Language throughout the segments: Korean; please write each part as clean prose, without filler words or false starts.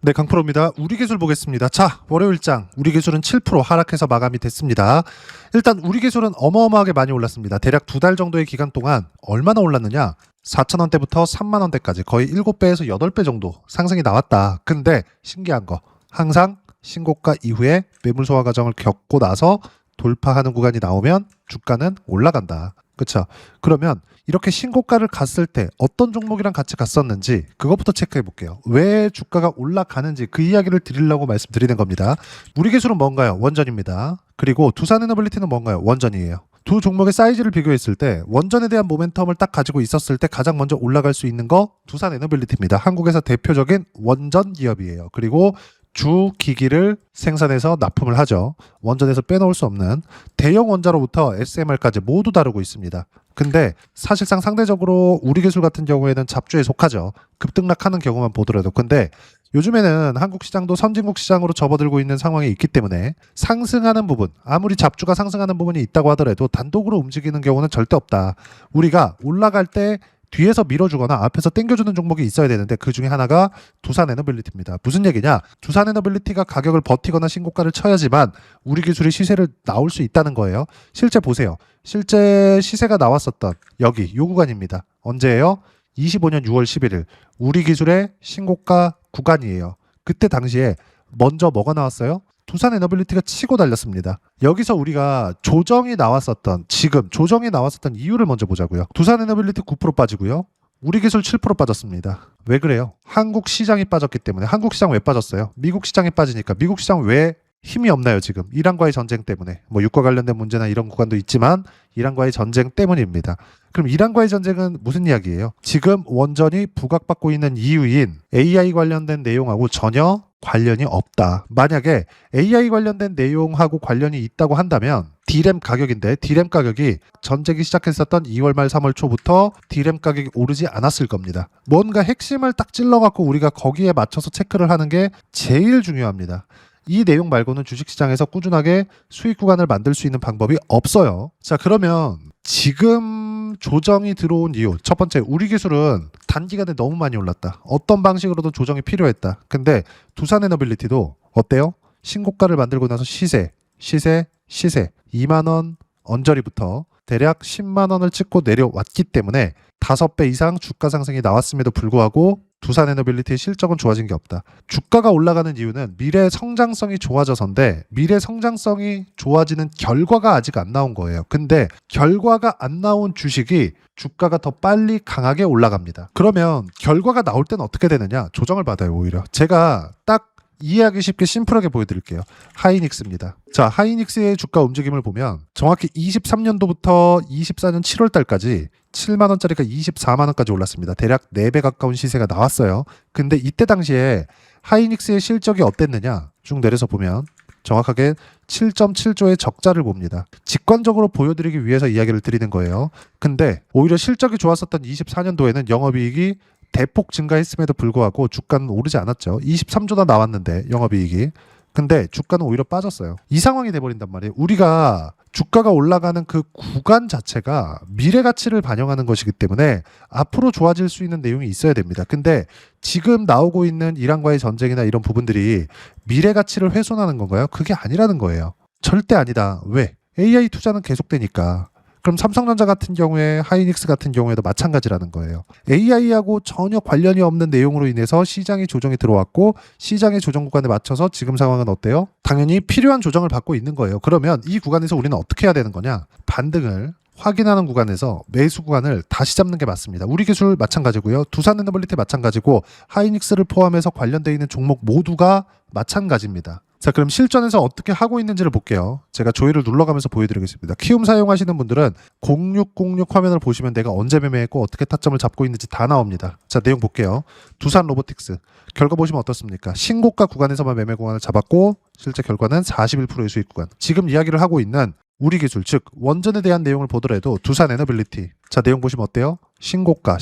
네, 강프로입니다. 우리 기술 보겠습니다. 자, 월요일장 우리 기술은 7% 하락해서 마감이 됐습니다. 일단 우리 기술은 어마어마하게 많이 올랐습니다. 대략 2달 정도의 기간 동안 얼마나 올랐느냐? 4,000원대부터 3만원대까지 거의 7배에서 8배 정도 상승이 나왔다. 근데 신기한 거, 항상 신고가 이후에 매물 소화 과정을 겪고 나서 돌파하는 구간이 나오면 주가는 올라간다. 그렇죠? 그러면 이렇게 신고가를 갔을 때 어떤 종목이랑 같이 갔었는지 그것부터 체크해 볼게요. 왜 주가가 올라가는지 그 이야기를 드리려고 말씀드리는 겁니다. 우리 기술은 뭔가요? 원전입니다. 그리고 두산에너빌리티는 뭔가요? 원전이에요. 두 종목의 사이즈를 비교했을 때 원전에 대한 모멘텀을 딱 가지고 있었을 때 가장 먼저 올라갈 수 있는 거 두산에너빌리티입니다. 한국에서 대표적인 원전 기업이에요. 그리고 주 기기를 생산해서 납품을 하죠. 원전에서 빼놓을 수 없는 대형 원자로부터 SMR까지 모두 다루고 있습니다. 근데 사실상 상대적으로 우리 기술 같은 경우에는 잡주에 속하죠. 급등락하는 경우만 보더라도. 근데 요즘에는 한국 시장도 선진국 시장으로 접어들고 있는 상황이 있기 때문에 상승하는 부분, 아무리 잡주가 상승하는 부분이 있다고 하더라도 단독으로 움직이는 경우는 절대 없다. 우리가 올라갈 때 뒤에서 밀어주거나 앞에서 당겨주는 종목이 있어야 되는데 그 중에 하나가 두산에너빌리티입니다. 무슨 얘기냐? 두산에너빌리티가 가격을 버티거나 신고가를 쳐야지만 우리 기술이 시세를 나올 수 있다는 거예요. 실제 보세요. 실제 시세가 나왔었던 여기 요 구간입니다. 언제예요? 25년 6월 11일 우리 기술의 신고가 구간이에요. 그때 당시에 먼저 뭐가 나왔어요? 두산에너빌리티가 치고 달렸습니다. 여기서 우리가 조정이 나왔었던 지금 조정이 나왔었던 이유를 먼저 보자고요. 두산에너빌리티 9% 빠지고요. 우리 기술 7% 빠졌습니다. 왜 그래요? 한국 시장이 빠졌기 때문에. 한국 시장 왜 빠졌어요? 미국 시장이 빠지니까. 미국 시장 왜 힘이 없나요 지금? 이란과의 전쟁 때문에. 뭐 유가 관련된 문제나 이런 구간도 있지만 이란과의 전쟁 때문입니다. 그럼 이란과의 전쟁은 무슨 이야기예요? 지금 원전이 부각받고 있는 이유인 AI 관련된 내용하고 전혀 관련이 없다. 만약에 AI 관련된 내용하고 관련이 있다고 한다면 D램 가격인데 D램 가격이 전쟁이 시작했었던 2월 말 3월 초부터 D램 가격이 오르지 않았을 겁니다. 뭔가 핵심을 딱 찔러갖고 우리가 거기에 맞춰서 체크를 하는 게 제일 중요합니다. 이 내용 말고는 주식시장에서 꾸준하게 수익 구간을 만들 수 있는 방법이 없어요. 자, 그러면 지금 조정이 들어온 이유. 첫 번째, 우리 기술은 단기간에 너무 많이 올랐다. 어떤 방식으로든 조정이 필요했다. 근데 두산에너빌리티도 어때요? 신고가를 만들고 나서 시세 2만원 언저리부터 대략 10만원을 찍고 내려왔기 때문에 5배 이상 주가 상승이 나왔음에도 불구하고 두산에너빌리티의 실적은 좋아진 게 없다. 주가가 올라가는 이유는 미래 성장성이 좋아져서인데 미래 성장성이 좋아지는 결과가 아직 안 나온 거예요. 근데 결과가 안 나온 주식이 주가가 더 빨리 강하게 올라갑니다. 그러면 결과가 나올 때는 어떻게 되느냐? 조정을 받아요, 오히려. 제가 딱 이해하기 쉽게 심플하게 보여드릴게요. 하이닉스입니다. 자, 하이닉스의 주가 움직임을 보면 정확히 23년도부터 24년 7월 달까지 7만원짜리가 24만원까지 올랐습니다. 대략 4배 가까운 시세가 나왔어요. 근데 이때 당시에 하이닉스의 실적이 어땠느냐? 쭉 내려서 보면 정확하게 7.7조의 적자를 봅니다. 직관적으로 보여드리기 위해서 이야기를 드리는 거예요. 근데 오히려 실적이 좋았었던 24년도에는 영업이익이 대폭 증가했음에도 불구하고 주가는 오르지 않았죠. 23조나 나왔는데 영업이익이. 근데 주가는 오히려 빠졌어요. 이 상황이 돼버린단 말이에요. 우리가 주가가 올라가는 그 구간 자체가 미래 가치를 반영하는 것이기 때문에 앞으로 좋아질 수 있는 내용이 있어야 됩니다. 근데 지금 나오고 있는 이란과의 전쟁이나 이런 부분들이 미래 가치를 훼손하는 건가요? 그게 아니라는 거예요. 절대 아니다. 왜? AI 투자는 계속되니까. 그럼 삼성전자 같은 경우에 하이닉스 같은 경우에도 마찬가지라는 거예요. AI하고 전혀 관련이 없는 내용으로 인해서 시장의 조정이 들어왔고 시장의 조정 구간에 맞춰서 지금 상황은 어때요? 당연히 필요한 조정을 받고 있는 거예요. 그러면 이 구간에서 우리는 어떻게 해야 되는 거냐? 반등을 확인하는 구간에서 매수 구간을 다시 잡는 게 맞습니다. 우리 기술 마찬가지고요. 두산에너빌리티 마찬가지고 하이닉스를 포함해서 관련되어 있는 종목 모두가 마찬가지입니다. 자, 그럼 실전에서 어떻게 하고 있는지를 볼게요. 제가 조이를 눌러가면서 보여드리겠습니다. 키움 사용하시는 분들은 0606 화면을 보시면 내가 언제 매매했고 어떻게 타점을 잡고 있는지 다 나옵니다. 자, 내용 볼게요. 두산 로보틱스 결과 보시면 어떻습니까? 신고가 구간에서만 매매 구간을 잡았고 실제 결과는 41%의 수익 구간. 지금 이야기를 하고 있는 우리 기술, 즉 원전에 대한 내용을 보더라도 두산에너빌리티. 자, 내용 보시면 어때요? 신고가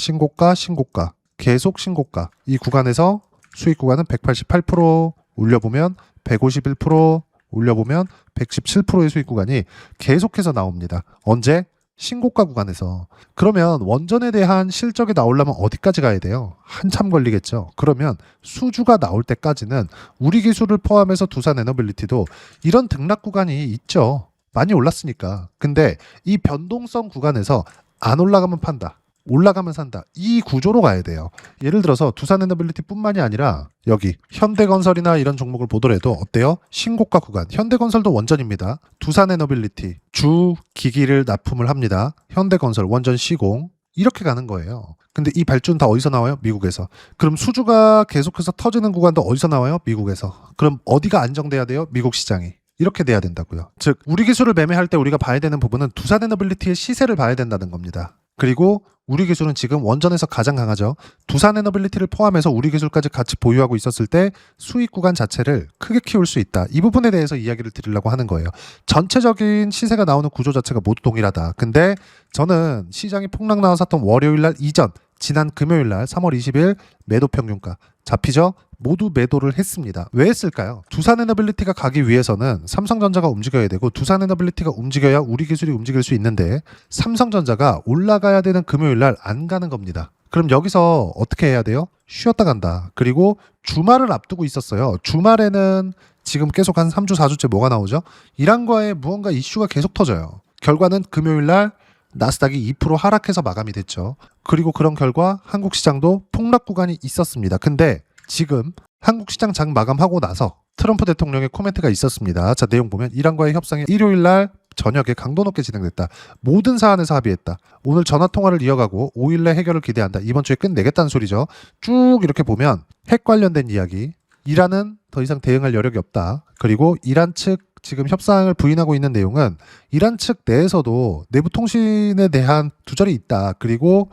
계속 신고가. 이 구간에서 수익 구간은 188%, 올려보면 151%, 올려보면 117%의 수익 구간이 계속해서 나옵니다. 언제? 신고가 구간에서. 그러면 원전에 대한 실적이 나오려면 어디까지 가야 돼요? 한참 걸리겠죠. 그러면 수주가 나올 때까지는 우리 기술을 포함해서 두산 에너빌리티도 이런 등락 구간이 있죠. 많이 올랐으니까. 근데 이 변동성 구간에서 안 올라가면 판다, 올라가면 산다, 이 구조로 가야 돼요. 예를 들어서 두산에너빌리티뿐만이 아니라 여기 현대건설이나 이런 종목을 보더라도 어때요? 신고가 구간. 현대건설도 원전입니다. 두산에너빌리티 주 기기를 납품을 합니다. 현대건설 원전 시공, 이렇게 가는 거예요. 근데 이 발주는 다 어디서 나와요? 미국에서. 그럼 수주가 계속해서 터지는 구간도 어디서 나와요? 미국에서. 그럼 어디가 안정돼야 돼요? 미국 시장이. 이렇게 돼야 된다고요. 즉 우리 기술을 매매할 때 우리가 봐야 되는 부분은 두산에너빌리티의 시세를 봐야 된다는 겁니다. 그리고 우리 기술은 지금 원전에서 가장 강하죠. 두산에너빌리티를 포함해서 우리 기술까지 같이 보유하고 있었을 때 수익 구간 자체를 크게 키울 수 있다. 이 부분에 대해서 이야기를 드리려고 하는 거예요. 전체적인 시세가 나오는 구조 자체가 모두 동일하다. 근데 저는 시장이 폭락 나왔었던 월요일 날 이전, 지난 금요일 날 3월 20일 매도 평균가 잡히죠? 모두 매도를 했습니다. 왜 했을까요? 두산에너빌리티가 가기 위해서는 삼성전자가 움직여야 되고 두산에너빌리티가 움직여야 우리 기술이 움직일 수 있는데 삼성전자가 올라가야 되는 금요일 날 안 가는 겁니다. 그럼 여기서 어떻게 해야 돼요? 쉬었다 간다. 그리고 주말을 앞두고 있었어요. 주말에는 지금 계속 한 3주 4주째 뭐가 나오죠? 이란과의 무언가 이슈가 계속 터져요. 결과는 금요일 날 나스닥이 2% 하락해서 마감이 됐죠. 그리고 그런 결과 한국 시장도 폭락 구간이 있었습니다. 근데 지금 한국 시장 장 마감하고 나서 트럼프 대통령의 코멘트가 있었습니다. 자, 내용 보면 이란과의 협상이 일요일 날 저녁에 강도 높게 진행됐다. 모든 사안에서 합의했다. 오늘 전화 통화를 이어가고 5일 내 해결을 기대한다. 이번 주에 끝내겠다는 소리죠. 쭉 이렇게 보면 핵 관련된 이야기. 이란은 더 이상 대응할 여력이 없다. 그리고 이란 측 지금 협상을 부인하고 있는 내용은 이란 측 내에서도 내부 통신에 대한 두절이 있다. 그리고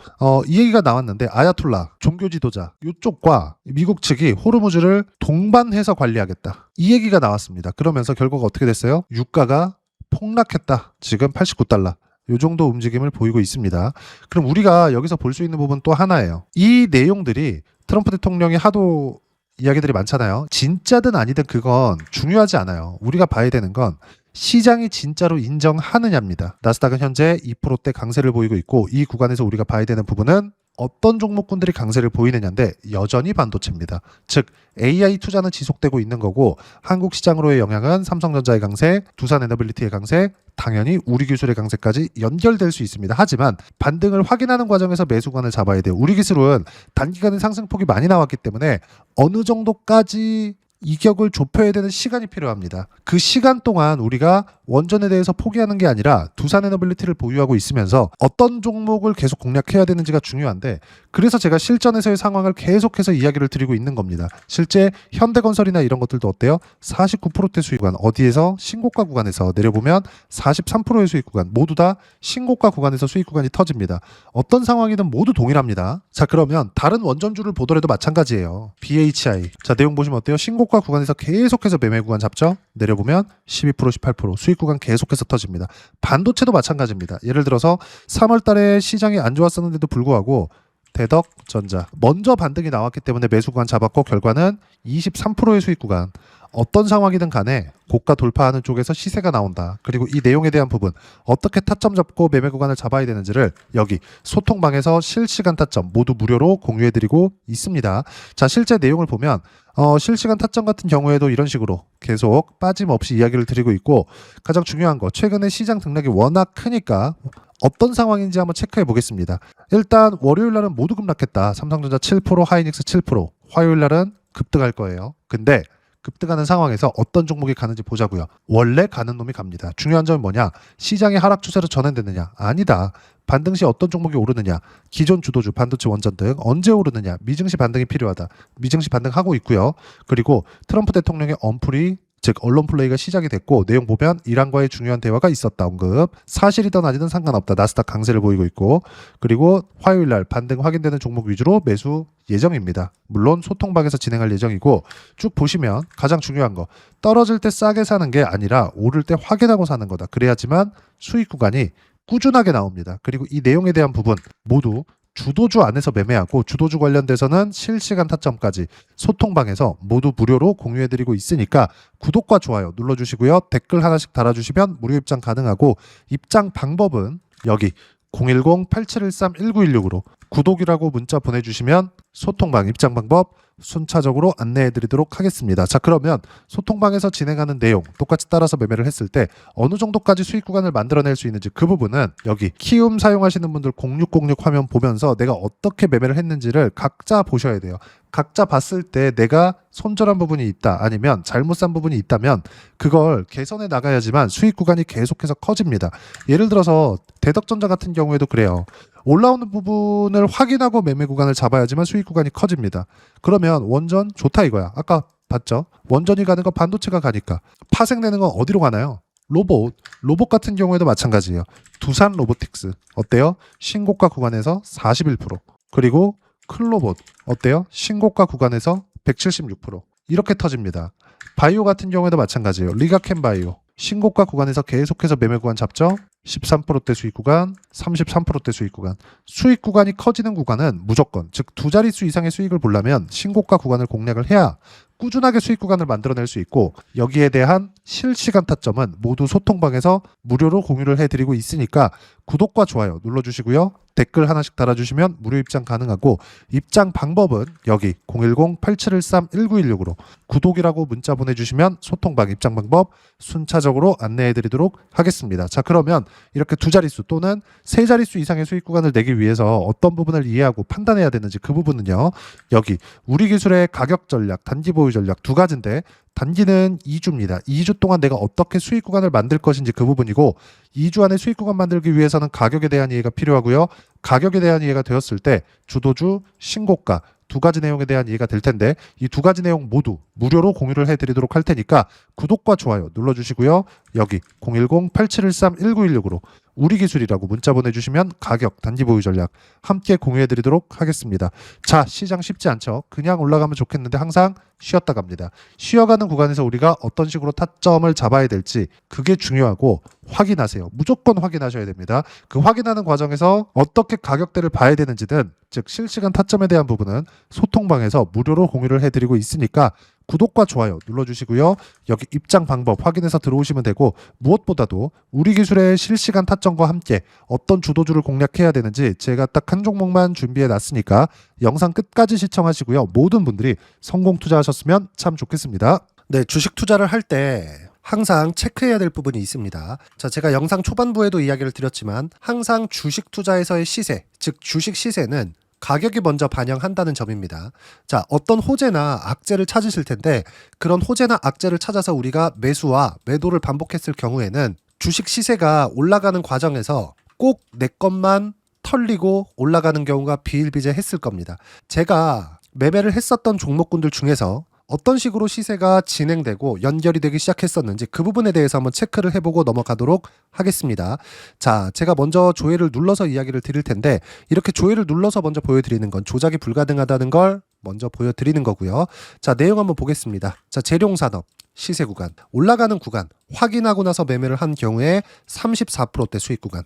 이 얘기가 나왔는데 아야톨라 종교 지도자 이쪽과 미국 측이 호르무즈를 동반해서 관리하겠다. 이 얘기가 나왔습니다. 그러면서 결과가 어떻게 됐어요? 유가가 폭락했다. 지금 89달러. 이 정도 움직임을 보이고 있습니다. 그럼 우리가 여기서 볼 수 있는 부분 또 하나예요. 이 내용들이 트럼프 대통령이 하도 이야기들이 많잖아요. 진짜든 아니든 그건 중요하지 않아요. 우리가 봐야 되는 건 시장이 진짜로 인정하느냐입니다. 나스닥은 현재 2%대 강세를 보이고 있고 이 구간에서 우리가 봐야 되는 부분은 어떤 종목군들이 강세를 보이느냐인데 여전히 반도체입니다. 즉 AI 투자는 지속되고 있는 거고 한국 시장으로의 영향은 삼성전자의 강세, 두산에너빌리티의 강세, 당연히 우리 기술의 강세까지 연결될 수 있습니다. 하지만 반등을 확인하는 과정에서 매수관을 잡아야 돼요. 우리 기술은 단기간에 상승폭이 많이 나왔기 때문에 어느 정도까지 이격을 좁혀야 되는 시간이 필요합니다. 그 시간 동안 우리가 원전에 대해서 포기하는 게 아니라 두산에너빌리티를 보유하고 있으면서 어떤 종목을 계속 공략해야 되는지가 중요한데 그래서 제가 실전에서의 상황을 계속해서 이야기를 드리고 있는 겁니다. 실제 현대건설이나 이런 것들도 어때요? 49%대 수익 구간 어디에서 신고가 구간에서 내려보면 43%의 수익 구간 모두 다 신고가 구간에서 수익 구간이 터집니다. 어떤 상황이든 모두 동일합니다. 자 그러면 다른 원전주를 보더라도 마찬가지예요. BHI 자 내용 보시면 어때요? 신고가 구간에서 계속해서 매매 구간 잡죠? 내려보면 12% 18% 수익 구간 계속해서 터집니다. 반도체도 마찬가지입니다. 예를 들어서 3월 달에 시장이 안 좋았었는데도 불구하고 대덕전자 먼저 반등이 나왔기 때문에 매수 구간 잡았고 결과는 23%의 수익 구간 어떤 상황이든 간에 고가 돌파하는 쪽에서 시세가 나온다. 그리고 이 내용에 대한 부분 어떻게 타점 잡고 매매 구간을 잡아야 되는지를 여기 소통방에서 실시간 타점 모두 무료로 공유해드리고 있습니다. 자 실제 내용을 보면 실시간 타점 같은 경우에도 이런 식으로 계속 빠짐없이 이야기를 드리고 있고 가장 중요한 거 최근에 시장 등락이 워낙 크니까 어떤 상황인지 한번 체크해 보겠습니다. 일단 월요일 날은 모두 급락했다. 삼성전자 7%, 하이닉스 7%. 화요일 날은 급등할 거예요. 근데 급등하는 상황에서 어떤 종목이 가는지 보자고요. 원래 가는 놈이 갑니다. 중요한 점은 뭐냐? 시장의 하락 추세로 전환되느냐? 아니다. 반등 시 어떤 종목이 오르느냐? 기존 주도주, 반도체 원전 등 언제 오르느냐? 미증시 반등이 필요하다. 미증시 반등하고 있고요. 그리고 트럼프 대통령의 언플이 즉 언론 플레이가 시작이 됐고 내용 보면 이란과의 중요한 대화가 있었다 언급 사실이든 아니든 상관없다 나스닥 강세를 보이고 있고 그리고 화요일 날 반등 확인되는 종목 위주로 매수 예정입니다. 물론 소통방에서 진행할 예정이고 쭉 보시면 가장 중요한 거 떨어질 때 싸게 사는 게 아니라 오를 때 확인하고 사는 거다. 그래야지만 수익 구간이 꾸준하게 나옵니다. 그리고 이 내용에 대한 부분 모두 주도주 안에서 매매하고 주도주 관련돼서는 실시간 타점까지 소통방에서 모두 무료로 공유해드리고 있으니까 구독과 좋아요 눌러주시고요. 댓글 하나씩 달아주시면 무료 입장 가능하고 입장 방법은 여기 010-8713-1916으로 구독이라고 문자 보내주시면 소통방 입장 방법 순차적으로 안내해드리도록 하겠습니다. 자, 그러면 소통방에서 진행하는 내용 똑같이 따라서 매매를 했을 때 어느 정도까지 수익 구간을 만들어낼 수 있는지 그 부분은 여기 키움 사용하시는 분들 0606 화면 보면서 내가 어떻게 매매를 했는지를 각자 보셔야 돼요. 각자 봤을 때 내가 손절한 부분이 있다 아니면 잘못 산 부분이 있다면 그걸 개선해 나가야지만 수익 구간이 계속해서 커집니다. 예를 들어서 대덕전자 같은 경우에도 그래요. 올라오는 부분을 확인하고 매매 구간을 잡아야지만 수익 구간이 커집니다. 그러면 원전 좋다 이거야. 아까 봤죠? 원전이 가는 거 반도체가 가니까. 파생되는 건 어디로 가나요? 로봇 같은 경우에도 마찬가지예요. 두산 로보틱스 어때요? 신고가 구간에서 41%. 그리고 클로봇 어때요? 신고가 구간에서 176%. 이렇게 터집니다. 바이오 같은 경우에도 마찬가지예요. 리가켄 바이오 신고가 구간에서 계속해서 매매 구간 잡죠? 13%대 수익 구간, 33%대 수익 구간. 수익 구간이 커지는 구간은 무조건, 즉 두 자릿수 이상의 수익을 보려면 신고가 구간을 공략을 해야 꾸준하게 수익 구간을 만들어낼 수 있고, 여기에 대한 실시간 타점은 모두 소통방에서 무료로 공유를 해드리고 있으니까 구독과 좋아요 눌러주시고요. 댓글 하나씩 달아주시면 무료 입장 가능하고, 입장 방법은 여기 010-8713-1916으로 구독이라고 문자 보내주시면 소통방 입장 방법 순차적으로 안내해드리도록 하겠습니다. 자, 그러면 이렇게 두 자릿수 또는 세 자릿수 이상의 수익 구간을 내기 위해서 어떤 부분을 이해하고 판단해야 되는지 그 부분은요. 여기 우리 기술의 가격 전략, 단기 보유 전략 두 가지인데, 단기는 2주입니다. 2주 동안 내가 어떻게 수익 구간을 만들 것인지 그 부분이고, 2주 안에 수익 구간 만들기 위해서는 가격에 대한 이해가 필요하고요. 가격에 대한 이해가 되었을 때 주도주, 신고가 두 가지 내용에 대한 이해가 될 텐데, 이 두 가지 내용 모두 무료로 공유를 해드리도록 할 테니까 구독과 좋아요 눌러주시고요. 여기 010-8713-1916으로 우리 기술이라고 문자 보내주시면 가격, 단기 보유 전략 함께 공유해드리도록 하겠습니다. 자, 시장 쉽지 않죠? 그냥 올라가면 좋겠는데 항상 쉬었다 갑니다. 쉬어가는 구간에서 우리가 어떤 식으로 타점을 잡아야 될지 그게 중요하고, 확인하세요. 무조건 확인하셔야 됩니다. 그 확인하는 과정에서 어떻게 가격대를 봐야 되는지는, 즉 실시간 타점에 대한 부분은 소통방에서 무료로 공유를 해드리고 있으니까 구독과 좋아요 눌러주시고요. 여기 입장 방법 확인해서 들어오시면 되고, 무엇보다도 우리 기술의 실시간 타점과 함께 어떤 주도주를 공략해야 되는지 제가 딱 한 종목만 준비해 놨으니까 영상 끝까지 시청하시고요. 모든 분들이 성공 투자하셨으면 참 좋겠습니다. 네, 주식 투자를 할 때 항상 체크해야 될 부분이 있습니다. 자, 제가 영상 초반부에도 이야기를 드렸지만 항상 주식 투자에서의 시세, 즉 주식 시세는 가격이 먼저 반영한다는 점입니다. 자, 어떤 호재나 악재를 찾으실 텐데, 그런 호재나 악재를 찾아서 우리가 매수와 매도를 반복했을 경우에는 주식 시세가 올라가는 과정에서 꼭 내 것만 털리고 올라가는 경우가 비일비재했을 겁니다. 제가 매매를 했었던 종목군들 중에서 어떤 식으로 시세가 진행되고 연결이 되기 시작했었는지 그 부분에 대해서 한번 체크를 해보고 넘어가도록 하겠습니다. 자, 제가 먼저 조회를 눌러서 이야기를 드릴 텐데, 이렇게 조회를 눌러서 먼저 보여드리는 건 조작이 불가능하다는 걸 먼저 보여드리는 거고요. 자, 내용 한번 보겠습니다. 자, 재룡산업 시세 구간, 올라가는 구간 확인하고 나서 매매를 한 경우에 34%대 수익 구간.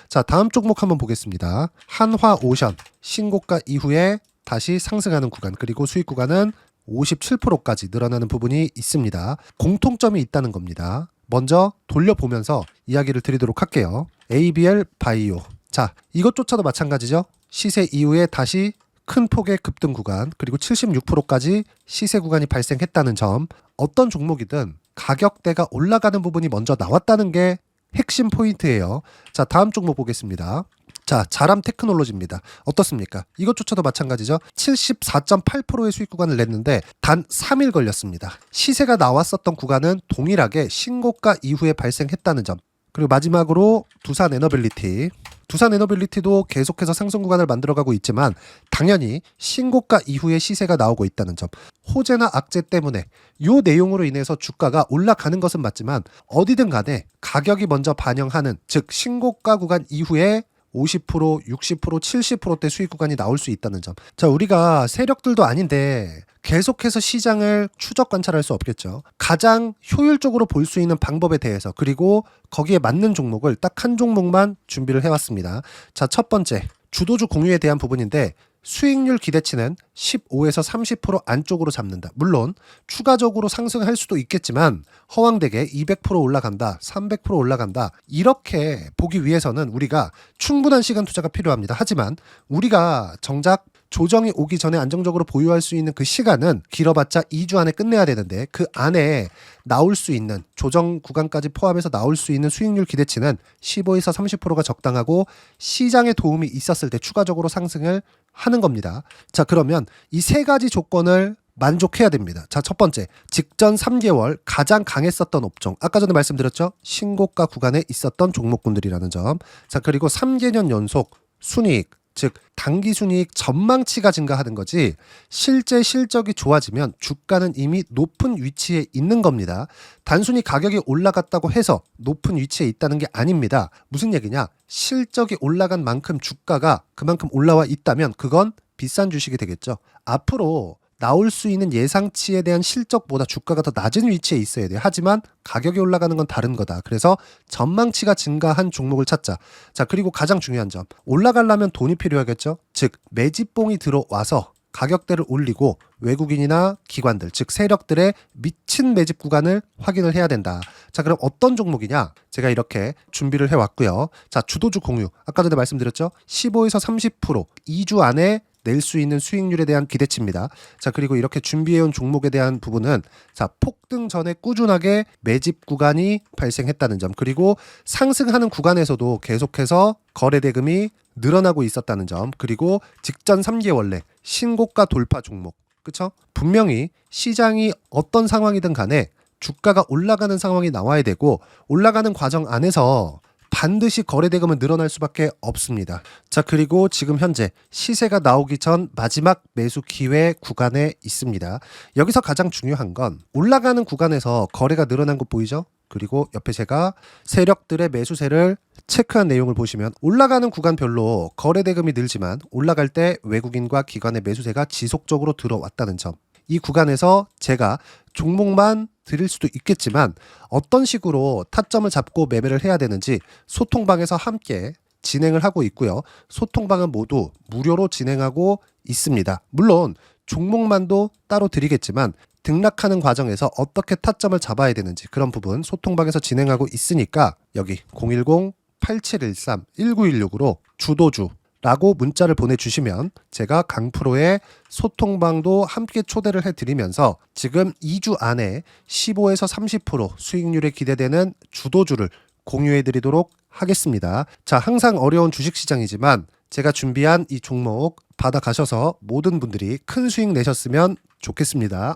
자, 다음 종목 한번 보겠습니다. 한화오션 신고가 이후에 다시 상승하는 구간, 그리고 수익 구간은 57%까지 늘어나는 부분이 있습니다. 공통점이 있다는 겁니다. 먼저 돌려보면서 이야기를 드리도록 할게요. ABL 바이오. 자, 이것조차도 마찬가지죠. 시세 이후에 다시 큰 폭의 급등 구간, 그리고 76%까지 시세 구간이 발생했다는 점. 어떤 종목이든 가격대가 올라가는 부분이 먼저 나왔다는 게 핵심 포인트예요. 자, 다음 종목 보겠습니다. 자, 자람 테크놀로지입니다. 어떻습니까? 이것조차도 마찬가지죠. 74.8%의 수익 구간을 냈는데 단 3일 걸렸습니다. 시세가 나왔었던 구간은 동일하게 신고가 이후에 발생했다는 점. 그리고 마지막으로 두산 에너빌리티. 두산 에너빌리티도 계속해서 상승 구간을 만들어가고 있지만 당연히 신고가 이후에 시세가 나오고 있다는 점. 호재나 악재 때문에 이 내용으로 인해서 주가가 올라가는 것은 맞지만 어디든 간에 가격이 먼저 반영하는, 즉 신고가 구간 이후에 50%, 60%, 70%대 수익 구간이 나올 수 있다는 점. 자, 우리가 세력들도 아닌데 계속해서 시장을 추적 관찰할 수 없겠죠. 가장 효율적으로 볼 수 있는 방법에 대해서, 그리고 거기에 맞는 종목을 딱 한 종목만 준비를 해왔습니다. 자, 첫 번째 주도주 공유에 대한 부분인데, 수익률 기대치는 15에서 30% 안쪽으로 잡는다. 물론 추가적으로 상승할 수도 있겠지만 허황되게 200% 올라간다, 300% 올라간다 이렇게 보기 위해서는 우리가 충분한 시간 투자가 필요합니다. 하지만 우리가 정작 조정이 오기 전에 안정적으로 보유할 수 있는 그 시간은 길어봤자 2주 안에 끝내야 되는데 그 안에 나올 수 있는 조정 구간까지 포함해서 나올 수 있는 수익률 기대치는 15에서 30%가 적당하고 시장에 도움이 있었을 때 추가적으로 상승을 하는 겁니다. 자, 그러면 이 세 가지 조건을 만족해야 됩니다. 자, 첫 번째, 직전 3개월 가장 강했었던 업종. 아까 전에 말씀드렸죠? 신고가 구간에 있었던 종목군들이라는 점. 자, 그리고 3개년 연속 순이익, 즉 단기 순이익 전망치가 증가하는 거지 실제 실적이 좋아지면 주가는 이미 높은 위치에 있는 겁니다. 단순히 가격이 올라갔다고 해서 높은 위치에 있다는 게 아닙니다. 무슨 얘기냐? 실적이 올라간 만큼 주가가 그만큼 올라와 있다면 그건 비싼 주식이 되겠죠. 앞으로 나올 수 있는 예상치에 대한 실적보다 주가가 더 낮은 위치에 있어야 돼요. 하지만 가격이 올라가는 건 다른 거다. 그래서 전망치가 증가한 종목을 찾자. 자, 그리고 가장 중요한 점. 올라가려면 돈이 필요하겠죠. 즉 매집봉이 들어와서 가격대를 올리고 외국인이나 기관들, 즉 세력들의 미친 매집 구간을 확인을 해야 된다. 자, 그럼 어떤 종목이냐? 제가 이렇게 준비를 해왔고요. 자, 주도주 공유. 아까 전에 말씀드렸죠. 15에서 30% 2주 안에 낼 수 있는 수익률에 대한 기대치입니다. 자, 그리고 이렇게 준비해온 종목에 대한 부분은 자, 폭등 전에 꾸준하게 매집 구간이 발생했다는 점, 그리고 상승하는 구간에서도 계속해서 거래 대금이 늘어나고 있었다는 점, 그리고 직전 3개월 내 신고가 돌파 종목. 그쵸? 분명히 시장이 어떤 상황이든 간에 주가가 올라가는 상황이 나와야 되고 올라가는 과정 안에서 반드시 거래 대금은 늘어날 수밖에 없습니다. 자, 그리고 지금 현재 시세가 나오기 전 마지막 매수 기회 구간에 있습니다. 여기서 가장 중요한 건 올라가는 구간에서 거래가 늘어난 거 보이죠? 그리고 옆에 제가 세력들의 매수세를 체크한 내용을 보시면 올라가는 구간별로 거래 대금이 늘지만 올라갈 때 외국인과 기관의 매수세가 지속적으로 들어왔다는 점. 이 구간에서 제가 종목만 드릴 수도 있겠지만 어떤 식으로 타점을 잡고 매매를 해야 되는지 소통방에서 함께 진행을 하고 있고요. 소통방은 모두 무료로 진행하고 있습니다. 물론 종목만도 따로 드리겠지만 등락하는 과정에서 어떻게 타점을 잡아야 되는지 그런 부분 소통방에서 진행하고 있으니까 여기 010-8713-1916으로 주도주 라고 문자를 보내주시면 제가 강프로의 소통방도 함께 초대를 해드리면서 지금 2주 안에 15에서 30% 수익률이 기대되는 주도주를 공유해드리도록 하겠습니다. 자, 항상 어려운 주식시장이지만 제가 준비한 이 종목 받아가셔서 모든 분들이 큰 수익 내셨으면 좋겠습니다.